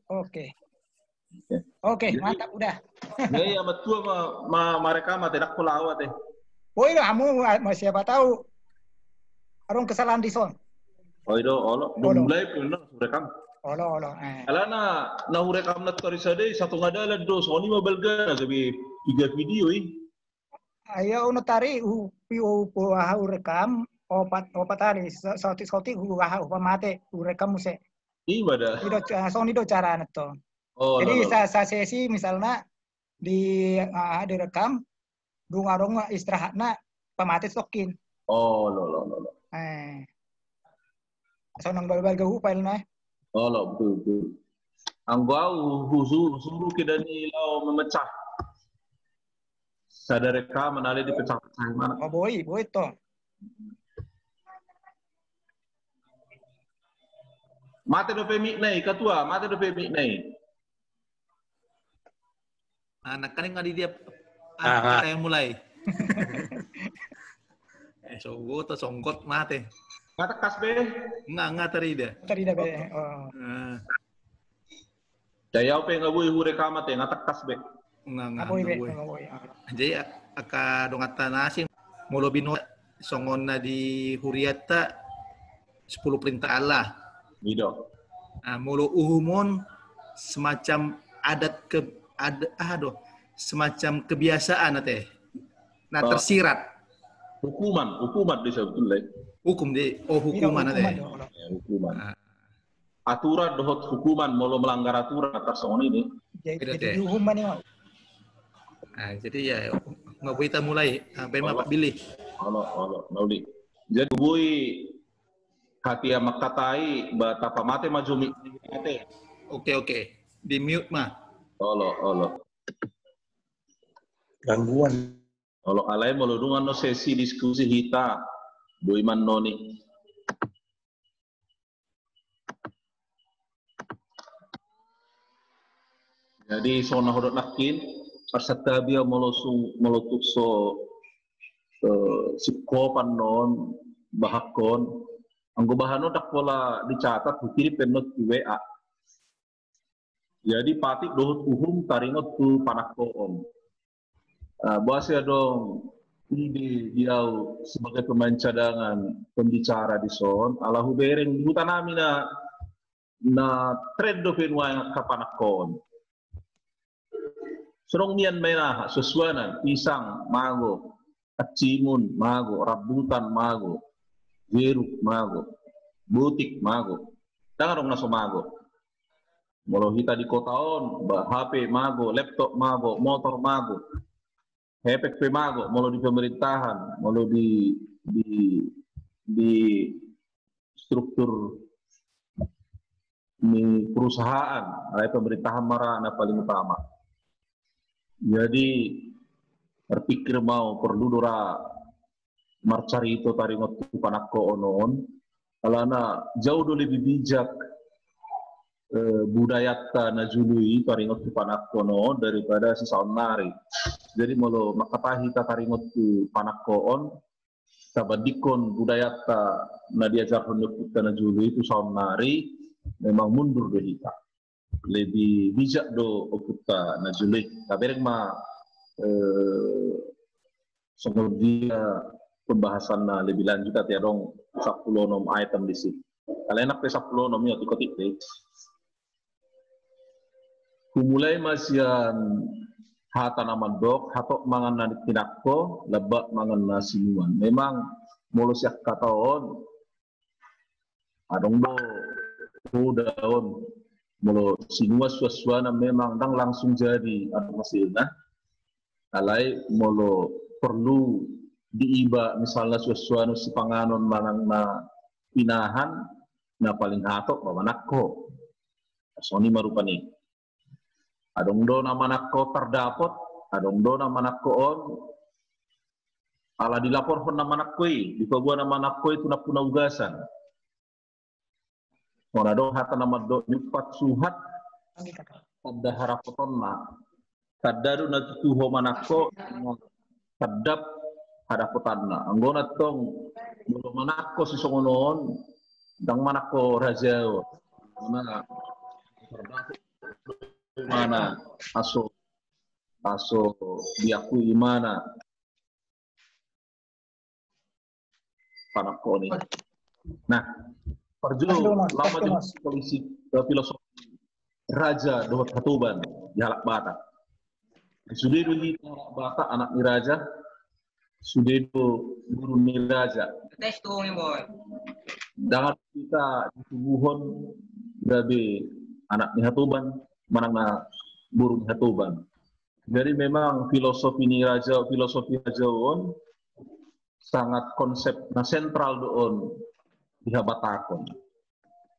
Oke. Oke, mantap udah. Ya ya betul mereka mah tidak pelawat eh. Woi, kamu siapa tahu arung kesalahan di son. Oh itu olo, mulai pernah rekam. Olo. Alana na rekam na torisade satu ngadalan do Sony mobile gana gabi 3 video Ayo uno tari u rekam opat hari sauti upamate rekam muse. Iya dah. Sony do cara to. Oh, jadi sa sesi misalnya direkam dungarong istirahatna pamate stokin. Oh, lo. So nang bal-bal gahu file na. Oh, lo betul. Anggau suruh kita ni lau memecah. Sadar rekam menali dipecah-pecah mana? Oh boy to. Mate do pemik nai ketua, mate do pemik nai. Anak kan yang dia kita yang mulai. So to songkot mate. Mate kas be? Enggak tadi dia. Tadi dah be. Oh. Jaya apa yang ngabui hure kamat ya ngatak kas be? Enggak. Jadi aka dongatan asin molo bino songon na di huriata 10 perintah Allah. Gitu. Molo uhumon semacam semacam kebiasaan teh. Nah tersirat. Hukuman disebutullah. Hukum hukuman teh. Hukuman. Aturan dohot hukuman molo melanggar aturan atas soal ini. Jadi hukuman ini. Jadi ya nggak kita mulai. Ben Bapak pilih. Halo, naudi. Jadi bui hati amak katai batapa mate majumi mate. Oke. Di mute mah. Halo. Gangguan. Kalau alai meludungan no sesi diskusi kita, Boyman noni. Jadi sona hodot nakin, perserta dia melotuk sikopan non bahakon, anggo bahano dak pola dicatat bukiri penot WA. Jadi patik dohut uhum taringot tu panakkoon. Bahasa dong ini dia sebagai pemain cadangan pembicara di son alahu bereng di hutan nami na trend do penwa yang kapanakon serong nian mena sesuanan pisang mago acimun mago rambutan mago jeruk mago butik mago dangarong naso mago molo hita di kota on HP mago laptop mago motor mago Hepek pemago, mau di pemerintahan, mau di struktur di perusahaan, ada pemerintahan marah paling utama. Jadi berpikir mau perlu dora marcari itu taringot panakko onon, alana jauh lebih bijak budayata najului taringot panakko onon daripada si saunari. Jadi molo makatahi tataringot tu panakkoon tabadikon budayata na diajar honok kita najulu itu saunari memang mundur do hita lebih bijak do okuta najulu kabereng ma dia pembahasan na lebih lanjut ya dong 10 nom item di sini kalau enak 10 nom ya tikotik deh kumulai masian hata naman dok, hatok mangan na tinakko, lebak mangan na sinuan. Memang mulu siak kataon, adong do daon, mulu sinua suasana memang dang langsung jadi ada masilna. Alai mulu perlu diiba misalnya suasana si panganon manang na pinahan, na paling hatok mamanakko. Soni marupani. Adong do nama nakko terdapat, adong do nama nakko on, ala dilaporkan nama nakkoi, di pagwa nama nakko itu napuna ugasan. Ora do hata nama do nyupat suhat, pada harapoton na, kadaru na tuho manakko, kadap harapotan na. Anggona tong, belum manakko si songonon, dang manakko rajao. mana aso diakui mana panako ini. Nah, perjulu lama polisi filosofi Raja Dohot Hatuban di Halak Bata. Sudah dulu Halak Bata anak ni Raja, sudah itu guru ni Raja. Dengan kita di tubuhon dari anak ni Hatuban, manang na guru ni Hatuban. Jadi memang filosofi ni Raja, filosofi Raja on sangat konsep na sentral doon di Habatakon.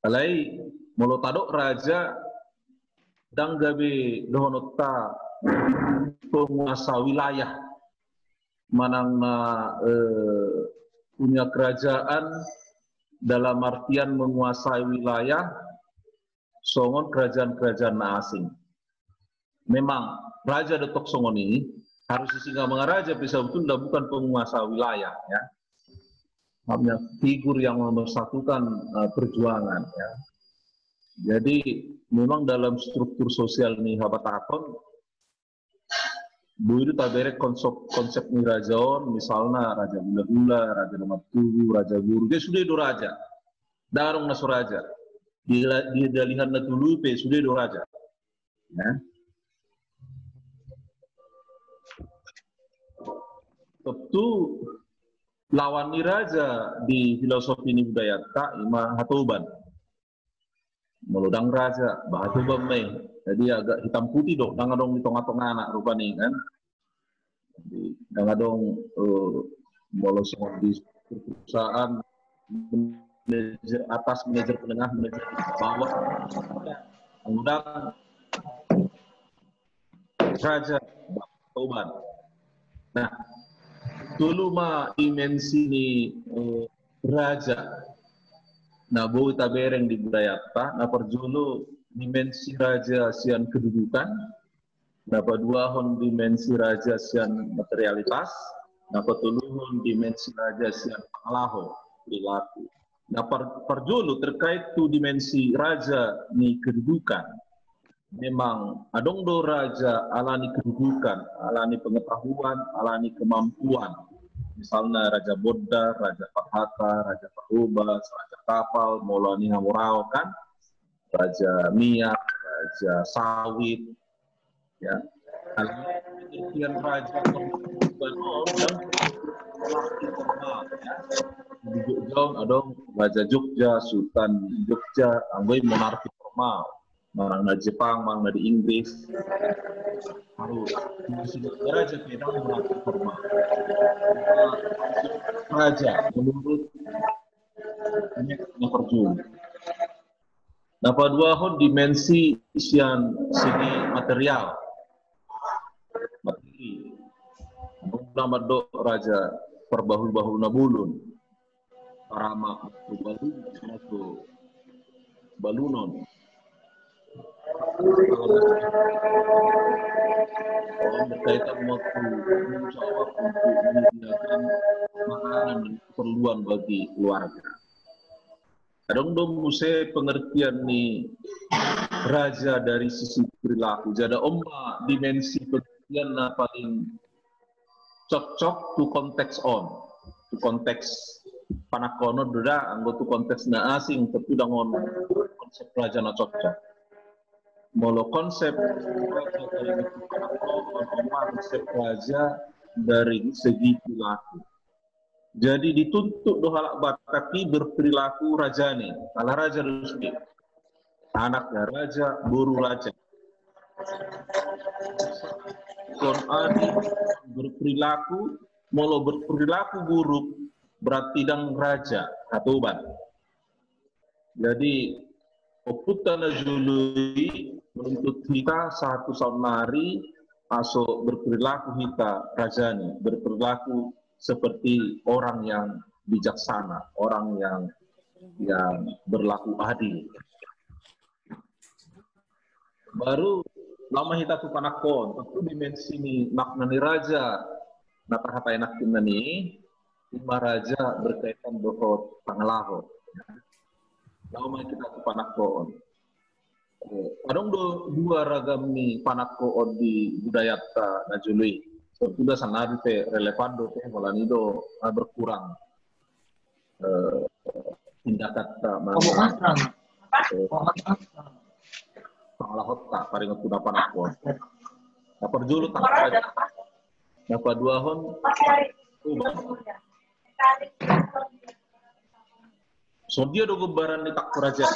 Alai mulu tadok Raja dang gabe dohonota penguasa wilayah manang na punya kerajaan dalam artian menguasai wilayah songon kerajaan-kerajaan asing. Memang Raja Datuk Songon ini harus disinggah mengaraja bisa betul bukan penguasa wilayah ya. Hanya figur yang mempersatukan perjuangan ya. Jadi memang dalam struktur sosial ni Habatakon bu itu tabere konsep ni rajaon misalnya Raja Gula-Gula, Raja Lematugu, Raja Guru, dia sudah do raja. Darong na raja. Di dalihan na tulupe sudah do raja. Ya. Tentu lawan ni raja di filosofi ni budaya tak ima Hatuban. Meludang raja, Hatuban mai. Jadi agak hitam putih dok, dong di tengah-tengah anak rupa ni kan. Jadi dong bolos di perusahaan manajer atas, manajer menengah, manajer bawah. Meludang raja Hatuban. Nah, dulu mah dimensi ni raja na bo tabereng di budaya ta na perjulu dimensi raja sian kedudukan na paduahon dimensi raja sian materialitas na patuluhon dimensi raja sian pangalaho perilaku na perjulu terkait tu dimensi raja ni kedudukan. Memang adong do raja alani kedudukan, alani pengetahuan, alani kemampuan. Misalnya Raja Bodda, Raja Fathata, Raja Parubas, Raja Kapal, Molani Hamurao kan, Raja Minyak, Raja Sawit, ya. Kemudian Raja kedudukan dan formal, ya. Di Jogja adong Raja Jogja, Sultan Jogja, anggoi monarki formal. Mang na Jepang, mang na di Inggris, harus raja kita mengatur formal. Raja menurut perjuang. Dapat dua hon dimensi isian segi material. Materi. Nama dok raja perbahul-bahul nabulun. Parama balun atau balunon. Orang berkaitan waktu menjawab untuk menyediakan makanan dan keperluan bagi keluarga. Kadang dong musai pengertian nih raja dari sisi perilaku. Jadi omba dimensi pengertian na paling cocok tu konteks on, tu konteks panakono doda anggo tu konteks na asing tapi dangon konsep raja na cocok. Molo konsep raja dari konsep raja dari segi perilaku. Jadi dituntut dohalak bataki berperilaku rajani. Kalau raja rusdi, anaknya raja, buru raja. Kon adi berperilaku, molo berperilaku buruk berarti dang raja Hatuban. Jadi Oputana Jului menuntut kita satu saunari masuk berperilaku kita rajani, berperilaku seperti orang yang bijaksana, orang yang berlaku adil. Baru lama kita tu panakon, tentu dimensi ni makna ni raja, nata hata enak ni, lima raja berkaitan dengan pangalaho. Lama kita tu panakon. Adong dua ragam ni panako di budaya ta najului. Sudah sangat relevan do malah do berkurang tindakan ta pangalahot ta paring tuna panako. Na perjulu tak napa dua hon so dia do gebaran ni tak raja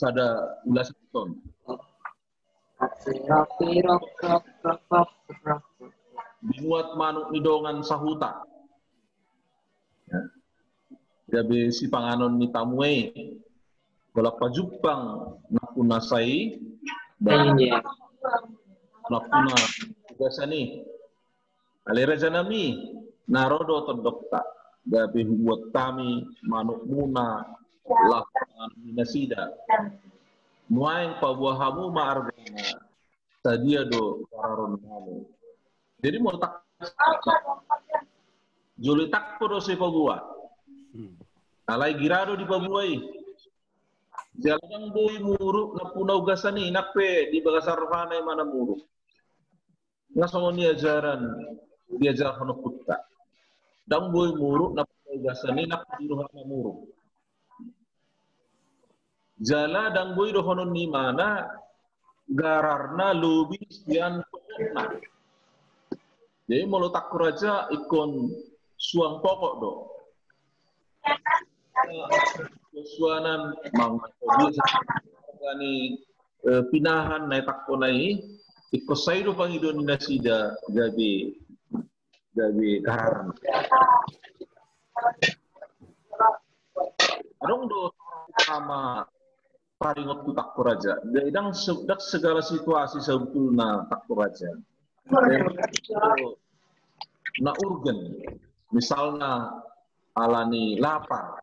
sada ulas ton dinuat manuk nidongan sahuta ya. Gabi si panganon ni tamuai golak pajupang nakunasai nakuna biasa ni alera janami narodo terdokta gabi buat kami manuk muna lapangan minasida muaing pabuahamu maargana sadia do pararon kamu jadi mau tak juli tak podo se pabua alai girado di pabuai jalan boy muru na punau gasani nakpe di bagasar fanai mana muru ngasongon ajaran diajar hono kutta dang boy muru na gasani nak diruh na muru jala dang boy do hono ni mana gararna lubi sian pokokna jadi molo takkur aja ikon suang pokok do suanan mangani pinahan na takkonai ikosai do pangidon nasida gabi kararna adong do sama paringot ku takkur aja dan segala situasi sebetulnya takkur aja na urgen misalnya alani lapar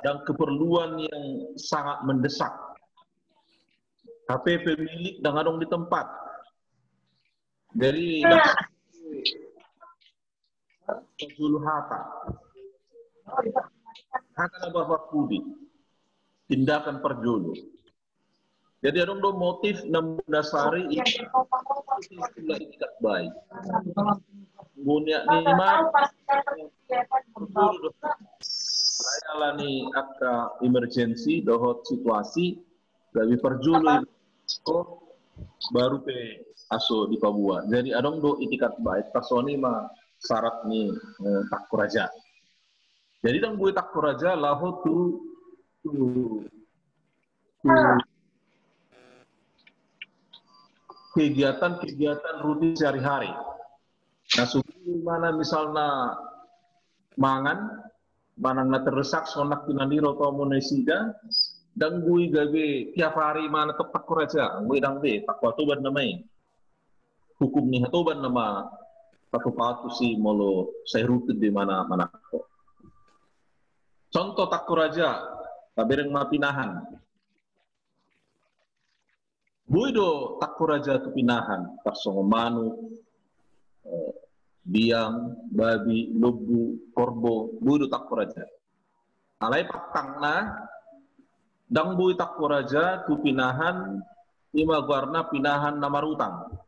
ada keperluan yang sangat mendesak tapi pemilik dan adong di tempat dari Julu hata nabar kudi tindakan perjulu jadi ada motif enam dasari tidak ikat baik punya lima saya alani akka emergency dohot situasi dari perjulu itu baru pe aso di Papua jadi adong do itikat baik personi mah syarat ni takkur aja. Jadi dang gue takkur aja laho tu kegiatan rutin sehari-hari. Nah, suku mana misalnya mangan, manang na terdesak sonak pinandiro atau monesida, dang gue gabe tiap hari mana tok takkur aja, gue dang be takwa tuban namai. Hukum ni hatuban nama patu si molo saya rutin di mana-mana. Contoh takkur aja, tabereng mapinahan. Buido takkur aja tu pinahan, parsongo manu, biang, babi, lobu, korbo, buido takkur aja. Alai patangna, dang bui takkur aja tu pinahan, ima guarna pinahan namarutang.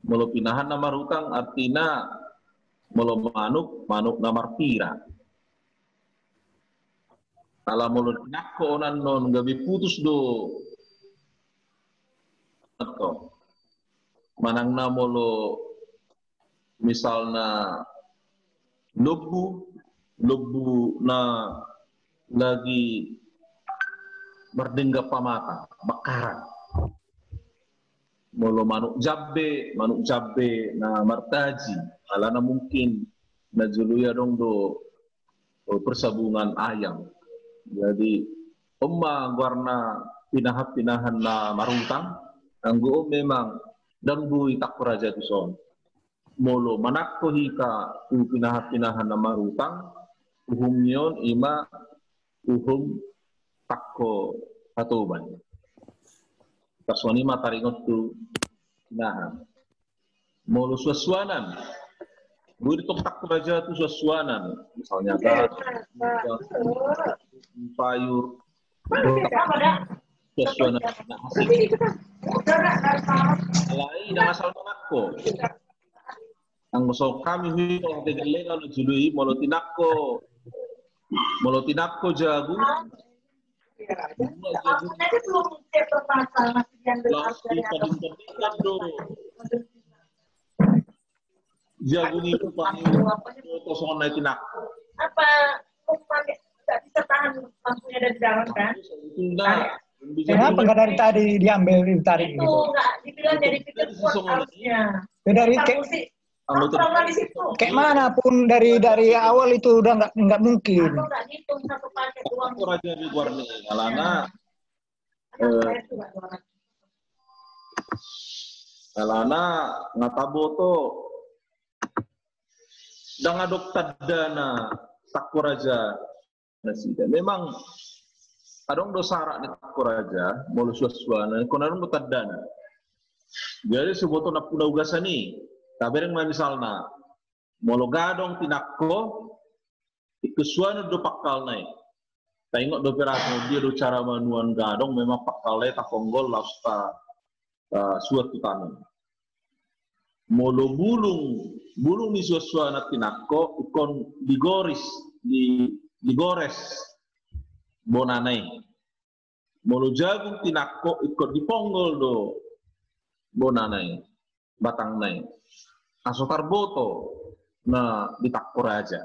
Molo pinahan namarutang artinya molo manuk namar pira. Kalau molo nakko onan non gabi putus do atau manang na molo misalna lobu na lagi berdengga pamata bakaran molo manuk jabbe na martaji alana mungkin na juluya dong do persabungan ayam jadi warna pinahan na marutang anggo memang dangdui takkur aja tu son molo manakko hika pinahan na marutang uhum yon ima uhum takko hatuban kaswani mataringot tu pinahan molo suaswanan gue ditok takkur aja tu suaswanan misalnya payur suasana asing. Alai dah asal manakko. Ang so kami hui kalau tegalengan jului molotinakko jagu. Jagu ni kosongan naik tinakko. Apa tidak bisa tahan lampunya dari dalam kan? Enggak. Kenapa nggak dari tadi diambil ditarik Itu gitu? nggak dibilang dari pikir kuat harusnya. Ya dari kayak mana pun dari awal itu udah nggak mungkin. Aku nggak ngitung satu paket uang. Aku raja di luar nih, alana ngataboto dan ngadok tadana takuraja nasida. Memang adong dosara ni takuraja molu suasana konarung tadana. Jadi suboto na puna ugasani. Kabereng misalna molo gadong tinakko ikusuan do pakal nai. Tengok do perasaan dia do cara manuan gadong memang pakal nai takonggol lasta suatu tanam. Molo bulung ni suasana tinakko ikon digores bonanai. Molo jagung tinakko ikon diponggol do bonanai batang nai. Aso tarboto na ditakor aja.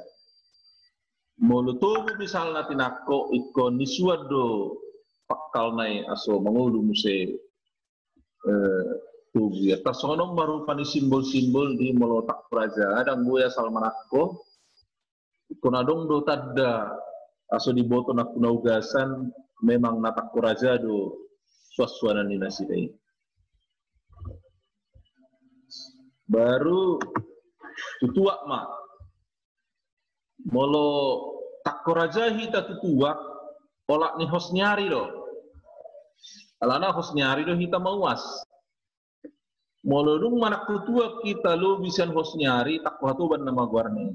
Molo tubuh misalnya tinakko ikon nisuado pakal nai aso mangulu muse tubuh ya. Tasono marupani simbol-simbol di molo takor aja. Adang gue asal manakko ikon adong do tadda aso diboto na kunaugasan memang natakor aja do suasana ni nasidai. Baru tutuak mak molo takoraja hita tutuak olak ni hos nyari do alana hos nyari do hita mawas molo dung manak tutuak kita lo bisan hos nyari takwa tu ban nama guarni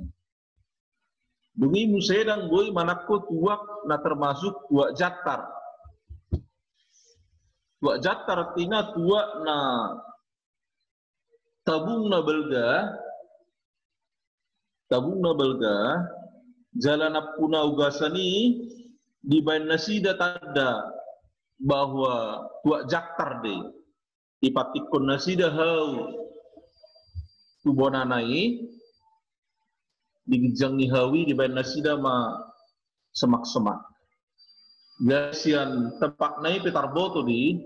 dungi musedang boy manakko tuak na termasuk tuak jatar tina tuak na tabung na belga jalan apuna ugasani di bain nasida tanda bahwa tuak jaktar de ipatikon nasida hau tubonanai digijang ni hawi di bain nasida ma semak-semak gasian tempat nai petar boto di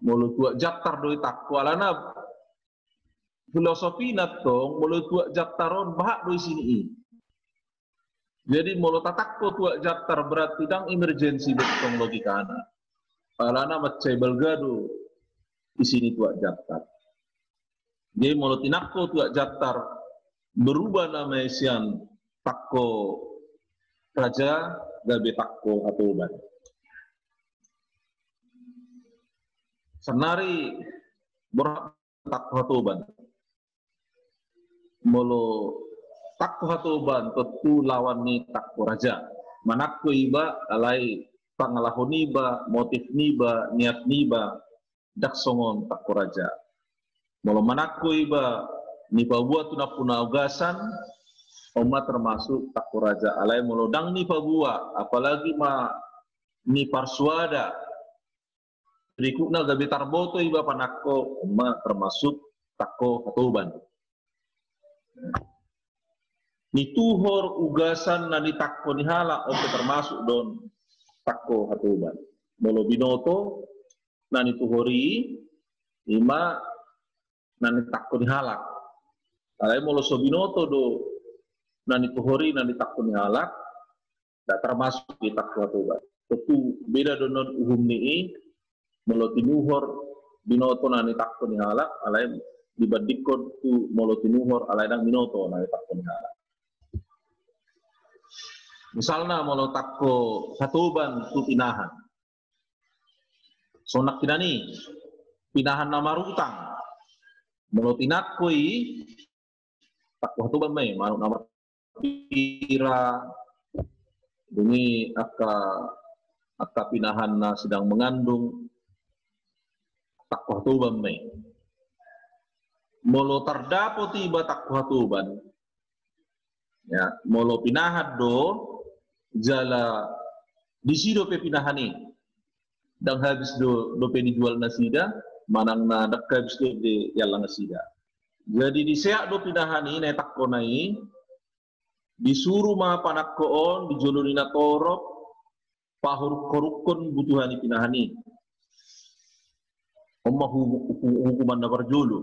mulu tuak jaktar doi takwalana filosofi natong mulu tuak jaktaron bahak doi sini. Jadi mulu tatakko tuak jaktar berarti dang emergensi betong logika anak. Alana macai belgado di sini tuak jaktar. Jadi mulu tinakko tuak jaktar berubah nama isian takko raja gabe takko atoban. Senari berak takko atoban. Molo takko hatoban tentu lawan ni takko raja. Manakko iba alai pangalahon iba, motif niba, niat niba, dak songon takko raja. Molo manakko iba ni pabuat tuna puna ugasan, oma termasuk takko raja. Alai molo dang ni pabuat, apalagi ma ni parsuada. Berikutnya gabe tarboto iba panakko, oma termasuk takko hatoban. Ni tuhor ugasan na ni takko ni hala oke termasuk don takko hatoban. Molo binoto na ni tuhori ima na ni takko ni halak. Alai molo so binoto do na ni tuhori na ni takko ni halak da termasuk di takko hatoban. Tentu beda donon uhum ni molo tinuhor binoto na ni takko ni halak alai dibandingkan tu molo tinuhor alai dang binoto na ni takko ni halak. Misalnya molo takko hatoban tu pinahan. Sonak tinani pinahan nama rutang. Molo tinakkoi takko hatoban mai manuk nama pira dungi akka Aka pinahan na sedang mengandung takwa tuban may. Molo tardapo tiba takwa tuban. Ya, molo pinahan do jala disido pe pinahani. Dan habis do pe dijual nasida, manang na habis do de yalang nasida. Jadi diseak do pinahani na takko nai disuruh ma panakkoon dijoloni na torok pahur korukon butuhani pinahani. Omma hukuman na barjulu.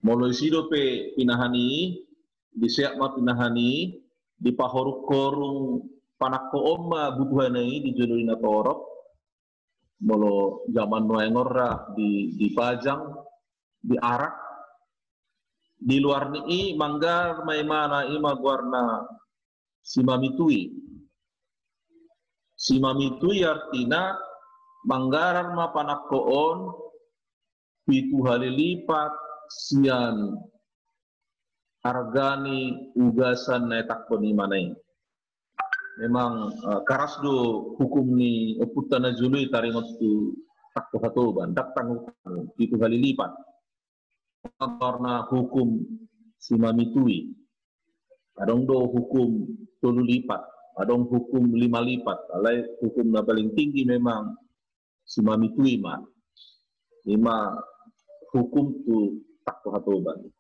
Molo isido pe pinahani diseak ma pinahani di pahur korung panakko omma butuhani dijoloni na torok. Molo zaman noengorra dipajang diarak di luar ni manggar may mana ima guarna simamitui. Simamitui artinya manggaran ma panakkoon pitu hali lipat sian hargani ugasan na takko ni manay. Memang karas do hukum ni oputan na jului taringot tu takko hatoban daktang pitu hali lipat. Karena hukum simamitui, adong do hukum 3 lipat, adong hukum 5 lipat. Alai hukum na paling tinggi memang simamitui ma. Lima hukum tu takwa hatoban.